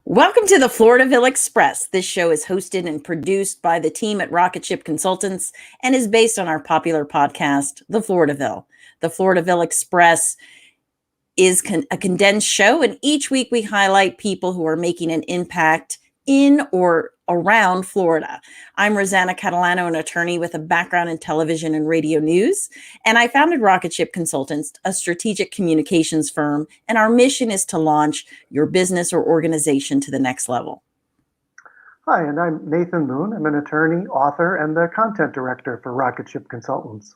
Welcome to the Floridaville Express. This show is hosted and produced by the team at Rocket Ship Consultants and is based on our popular podcast, The Floridaville. The Floridaville Express is a condensed show, and each week we highlight people who are making an impact in or around Florida. I'm Rosanna Catalano, an attorney with a background in television and radio news, and I founded Rocket Ship Consultants, a strategic communications firm, and our mission is to launch your business or organization to the next level. Hi, and I'm Nathan Moon. I'm an attorney, author, and the content director for Rocket Ship Consultants.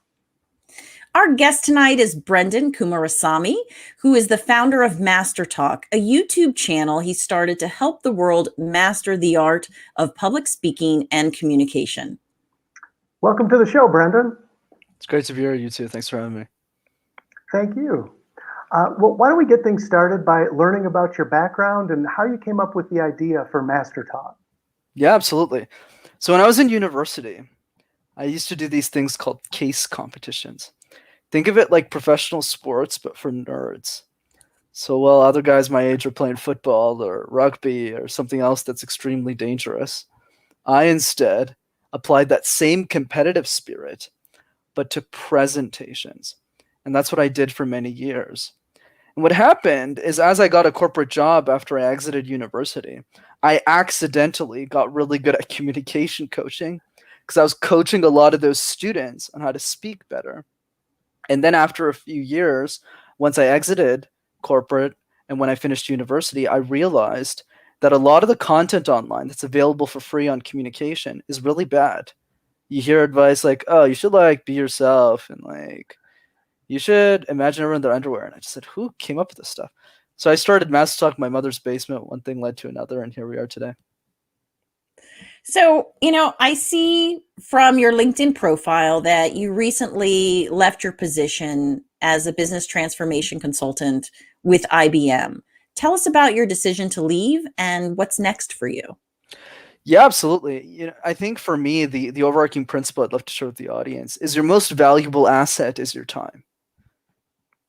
Our guest tonight is Brenden Kumarasamy, who is the founder of MasterTalk, a YouTube channel he started to help the world master the art of public speaking and communication. Welcome to the show, Brenden. It's great to be here, you too. Thanks for having me. Thank you. Well, why don't we get things started by learning about your background and how you came up with the idea for MasterTalk? Yeah, absolutely. So when I was in university, I used to do these things called case competitions. Think of it like professional sports, but for nerds. So while other guys my age are playing football or rugby or something else that's extremely dangerous, I instead applied that same competitive spirit, but to presentations. And that's what I did for many years. And what happened is as I got a corporate job after I exited university, I accidentally got really good at communication coaching because I was coaching a lot of those students on how to speak better. And then after a few years, once I exited corporate and when I finished university, I realized that a lot of the content online that's available for free on communication is really bad. You hear advice like, oh, you should be yourself and you should imagine everyone in their underwear. And I just said, who came up with this stuff? So I started MasterTalk in my mother's basement. One thing led to another, and here we are today. So, I see from your LinkedIn profile that you recently left your position as a business transformation consultant with IBM. Tell us about your decision to leave and what's next for you. Yeah, absolutely. I think for me, the overarching principle I'd love to share with the audience is your most valuable asset is your time.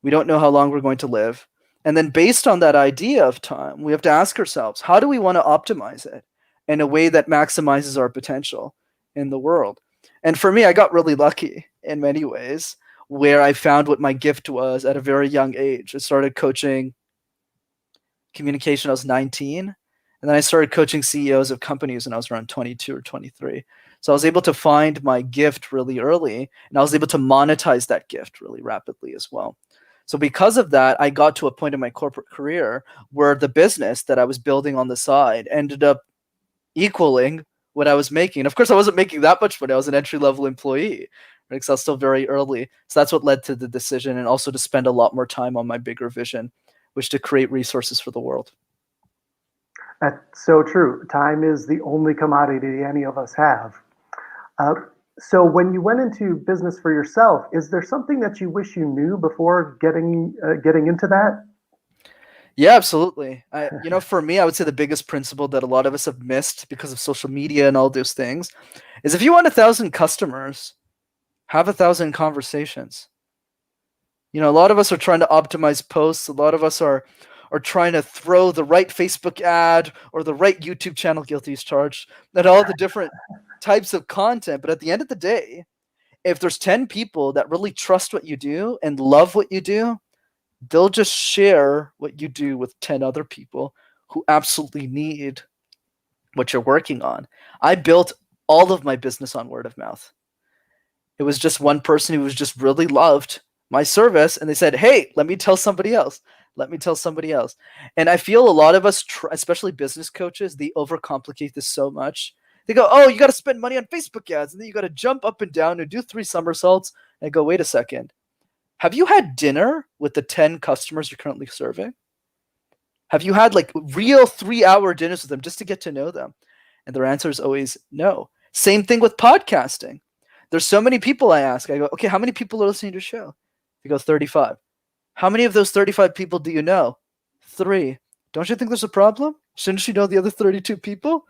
We don't know how long we're going to live. And then based on that idea of time, we have to ask ourselves, how do we want to optimize it in a way that maximizes our potential in the world? And for me, I got really lucky in many ways where I found what my gift was at a very young age. I started coaching communication when I was 19, and then I started coaching CEOs of companies when I was around 22 or 23. So I was able to find my gift really early, and I was able to monetize that gift really rapidly as well. So because of that, I got to a point in my corporate career where the business that I was building on the side ended up equaling what I was making. Of course, I wasn't making that much money. I was an entry-level employee, right? Because I was still very early. So that's what led to the decision, and also to spend a lot more time on my bigger vision, which to create resources for the world. That's so true. Time is the only commodity any of us have. So when you went into business for yourself, is there something that you wish you knew before getting into that? Yeah, absolutely. For me, I would say the biggest principle that a lot of us have missed because of social media and all those things is if you want 1,000 customers, have 1,000 conversations. A lot of us are trying to optimize posts. A lot of us are trying to throw the right Facebook ad or the right YouTube channel, guilty as charged, and all the different types of content. But at the end of the day, if there's 10 people that really trust what you do and love what you do, they'll just share what you do with 10 other people who absolutely need what you're working on. I built all of my business on word of mouth. It was just one person who was just really loved my service, and they said, hey, let me tell somebody else. Let me tell somebody else. And I feel a lot of us, especially business coaches, they overcomplicate this so much. They go, oh, you got to spend money on Facebook ads, and then you got to jump up and down and do 3 somersaults. And I go, wait a second. Have you had dinner with the 10 customers you're currently serving? Have you had real 3-hour dinners with them just to get to know them? And their answer is always no. Same thing with podcasting. There's so many people I ask. I go, okay, how many people are listening to your show? They go, 35. How many of those 35 people do you know? 3. Don't you think there's a problem? Shouldn't you know the other 32 people?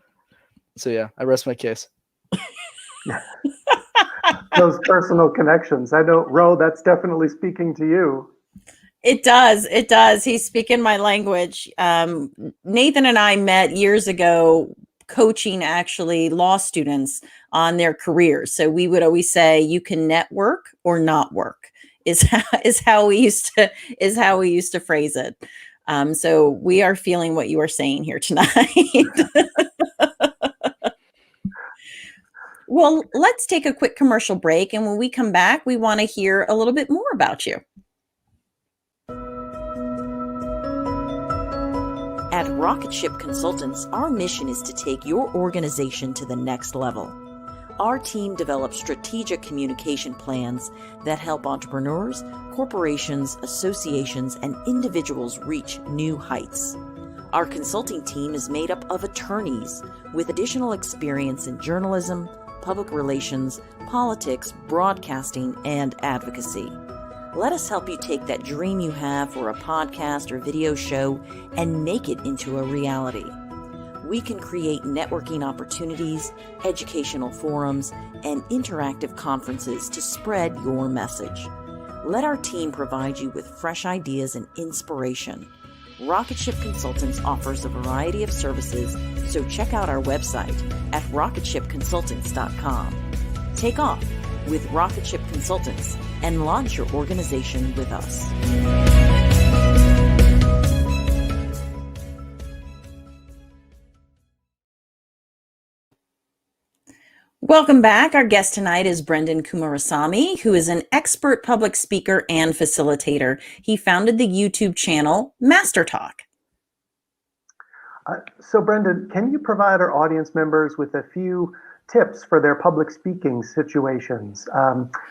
So yeah, I rest my case. Those personal connections. I know, Ro, that's definitely speaking to you. It does. It does. He's speaking my language. Nathan and I met years ago coaching actually law students on their careers. So we would always say you can network or not work is how we used to phrase it. So we are feeling what you are saying here tonight. Well, let's take a quick commercial break. And when we come back, we want to hear a little bit more about you. At Rocket Ship Consultants, our mission is to take your organization to the next level. Our team develops strategic communication plans that help entrepreneurs, corporations, associations, and individuals reach new heights. Our consulting team is made up of attorneys with additional experience in journalism, public relations, politics, broadcasting, and advocacy. Let us help you take that dream you have for a podcast or video show and make it into a reality. We can create networking opportunities, educational forums, and interactive conferences to spread your message. Let our team provide you with fresh ideas and inspiration. Rocket Ship Consultants offers a variety of services, so check out our website at rocketshipconsultants.com. Take off with Rocket Ship Consultants and launch your organization with us. Welcome back. Our guest tonight is Brenden Kumarasamy, who is an expert public speaker and facilitator. He founded the YouTube channel MasterTalk. So Brenden, can you provide our audience members with a few tips for their public speaking situations?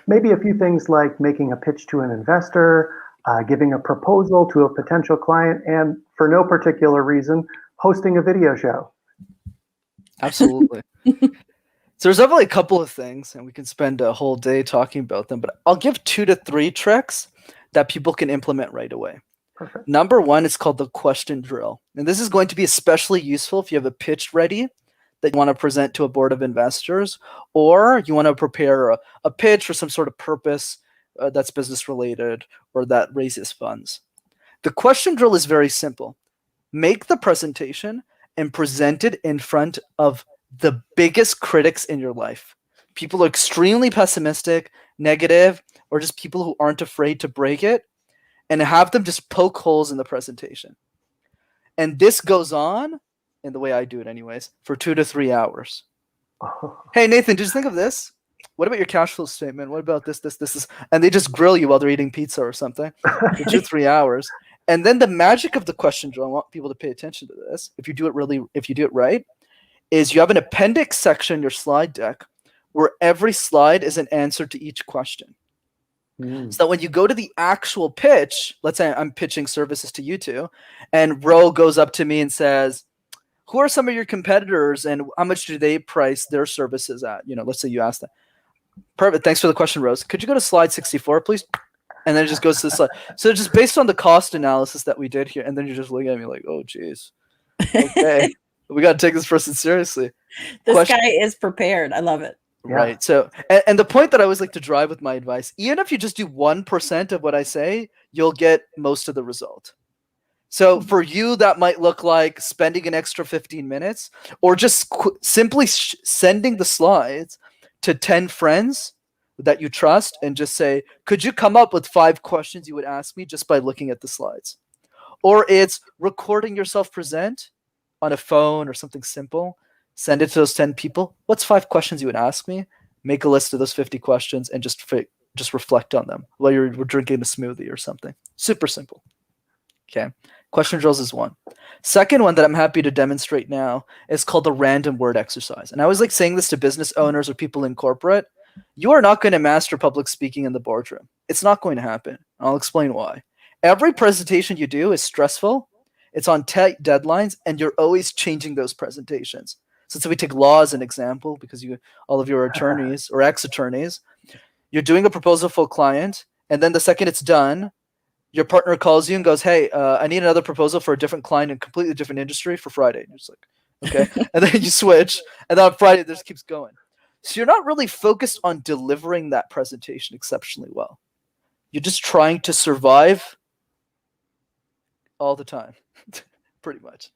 Maybe a few things like making a pitch to an investor, giving a proposal to a potential client, and for no particular reason, hosting a video show. Absolutely. So there's definitely a couple of things, and we can spend a whole day talking about them, but I'll give 2 to 3 tricks that people can implement right away. Perfect. Number 1 is called the question drill. And this is going to be especially useful if you have a pitch ready that you want to present to a board of investors, or you want to prepare a pitch for some sort of purpose that's business related or that raises funds. The question drill is very simple. Make the presentation and present it in front of the biggest critics in your life. People are extremely pessimistic, negative, or just people who aren't afraid to break it, and have them just poke holes in the presentation. And this goes on, in the way I do it anyways, for 2 to 3 hours. Hey, Nathan, just think of this. What about your cash flow statement? What about this? And they just grill you while they're eating pizza or something for 2 to 3 hours. And then the magic of the question drill, I want people to pay attention to this, if you do it right, is you have an appendix section in your slide deck where every slide is an answer to each question. So that when you go to the actual pitch, let's say I'm pitching services to you two, and Ro goes up to me and says, who are some of your competitors and how much do they price their services at? Let's say you ask that. Perfect. Thanks for the question, Rose. Could you go to slide 64, please? And then it just goes to the slide. So just based on the cost analysis that we did here, and then you're just looking at me like, oh, geez. Okay. We got to take this person seriously. This guy is prepared. I love it. Right. Yeah. So, and the point that I always like to drive with my advice, even if you just do 1% of what I say, you'll get most of the result. So for you, that might look like spending an extra 15 minutes or just simply sending the slides to 10 friends that you trust and just say, could you come up with 5 questions you would ask me just by looking at the slides? Or it's recording yourself present on a phone or something simple, send it to those 10 people. What's 5 questions you would ask me? Make a list of those 50 questions and just reflect on them while you're drinking a smoothie or something. Super simple. Okay. Question drills is one. Second one that I'm happy to demonstrate now is called the random word exercise. And I always like saying this to business owners or people in corporate. You are not going to master public speaking in the boardroom. It's not going to happen. I'll explain why. Every presentation you do is stressful. It's on tight deadlines, and you're always changing those presentations. So we take law as an example, because all of you are attorneys or ex-attorneys. You're doing a proposal for a client, and then the second it's done, your partner calls you and goes, hey, I need another proposal for a different client in a completely different industry for Friday. And you're just like, okay. And then you switch, and then on Friday, this keeps going. So you're not really focused on delivering that presentation exceptionally well. You're just trying to survive all the time, pretty much.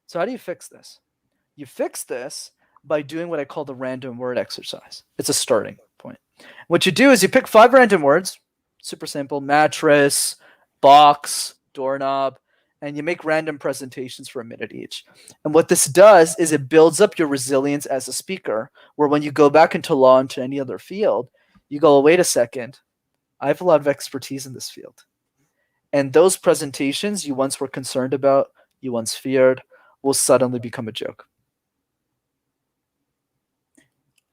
So how do you fix this? You fix this by doing what I call the random word exercise. It's a starting point. What you do is you pick 5 random words, super simple: mattress, box, doorknob, and you make random presentations for a minute each. And what this does is it builds up your resilience as a speaker, where when you go back into law, into any other field, you go, wait a second, I have a lot of expertise in this field. And those presentations you once were concerned about, you once feared, will suddenly become a joke.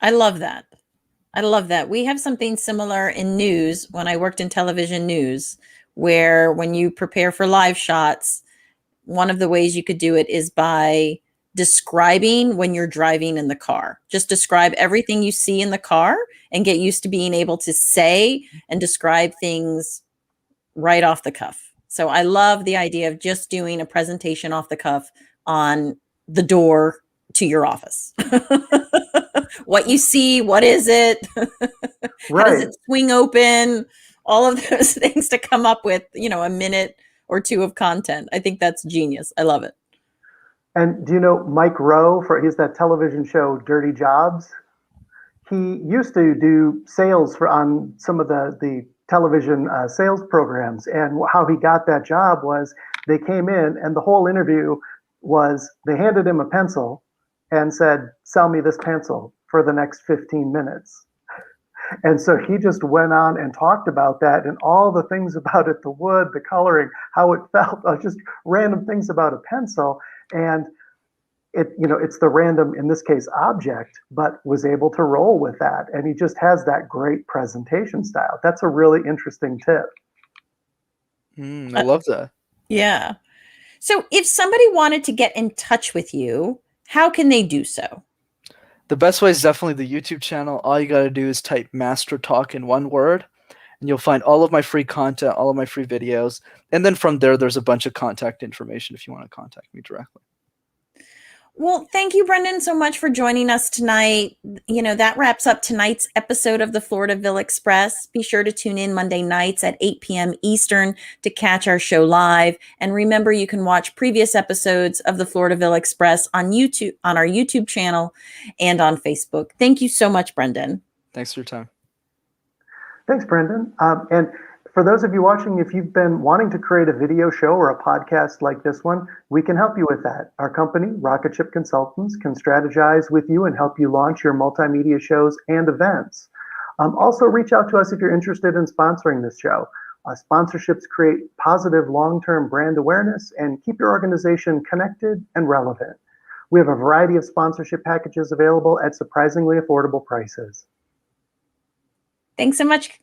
I love that. I love that. We have something similar in news when I worked in television news, where when you prepare for live shots, one of the ways you could do it is by describing when you're driving in the car. Just describe everything you see in the car and get used to being able to say and describe things right off the cuff. So I love the idea of just doing a presentation off the cuff on the door to your office. What you see, what is it? How does it swing open? All of those things to come up with, a minute or two of content. I think that's genius. I love it. And do you know Mike Rowe, he's that television show Dirty Jobs? He used to do sales on some of the television sales programs. And how he got that job was they came in and the whole interview was they handed him a pencil and said, sell me this pencil for the next 15 minutes. And so he just went on and talked about that and all the things about it, the wood, the coloring, how it felt, just random things about a pencil. And it's the random, in this case, object, but was able to roll with that. And he just has that great presentation style. That's a really interesting tip. I love that. Yeah. So if somebody wanted to get in touch with you, how can they do so? The best way is definitely the YouTube channel. All you got to do is type MasterTalk in one word, and you'll find all of my free content, all of my free videos. And then from there, there's a bunch of contact information if you want to contact me directly. Well, thank you, Brenden, so much for joining us tonight. That wraps up tonight's episode of the Floridaville Express. Be sure to tune in Monday nights at 8 p.m. Eastern to catch our show live. And remember, you can watch previous episodes of the Floridaville Express on YouTube, on our YouTube channel, and on Facebook. Thank you so much, Brenden. Thanks for your time. Thanks, Brenden. And for those of you watching, if you've been wanting to create a video show or a podcast like this one, we can help you with that. Our company, Rocket Ship Consultants, can strategize with you and help you launch your multimedia shows and events. Also, reach out to us if you're interested in sponsoring this show. Sponsorships create positive long-term brand awareness and keep your organization connected and relevant. We have a variety of sponsorship packages available at surprisingly affordable prices. Thanks so much.